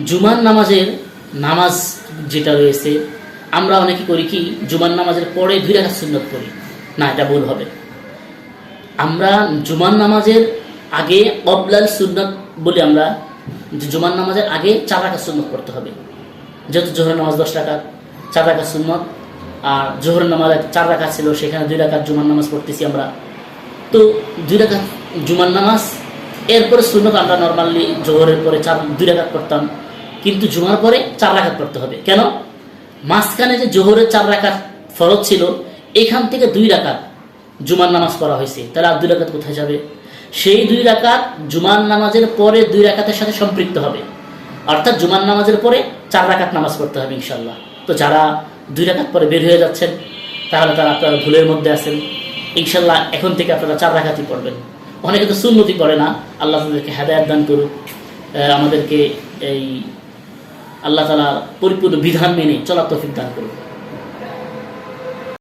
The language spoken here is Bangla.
জুমার নামাজ যেটা রয়েছে, আমরা অনেকে করি কি জুমার নামাজের পরে 2 রাকাত সুন্নত পড়ি। না, এটা ভুল হবে। আমরা জুমার নামাজের আগে কবলাল সুন্নত বলি, আমরা জুমার নামাজের আগে 4 রাকাত সুন্নত পড়তে হবে। যেহেতু জোহরের নামাজ 10 রাকাত, 4 রাকাত সুন্নত, আর জোহরের নামাজ 4 রাকাত ছিল, সেখানে 2 রাকাত জুমার নামাজ পড়তেছি আমরা। তো 2 রাকাত জুমার নামাজ, এরপরে সুন্নত আমরা নর্মালি জোহরের পরে 2 রাকাত পড়তাম, কিন্তু জুমার পরে 4 রাকাত পড়তে হবে। কেন? মাঝখানে যে জোহরের 4 রাকাত ফরজ ছিল, এখান থেকে 2 রাকাত জুমার নামাজ পড়া হয়েছে, তাহলে আর 2 রাকাত কোথায় যাবে? সেই 2 রাকাত জুমার নামাজের পরে 2 রাকাতের সাথে সম্পৃক্ত হবে, অর্থাৎ জুমার নামাজের পরে 4 রাকাত নামাজ পড়তে হবে ইনশাল্লাহ। তো যারা 2 রাকাত পরে বের হয়ে যাচ্ছেন, তাহলে তারা আপনারা ভুলের মধ্যে আছেন। ইনশাল্লাহ এখন থেকে আপনারা 4 রাকাতই পড়বেন। অনেকে তো সুন্নতি পড়ে না, আল্লাহ তাদেরকে হেদায়েত দান করুক, আমাদেরকে এই আল্লাহ তাআলা পরিপূর্ণ বিধান মেনে চলার তৌফিক দান করুক।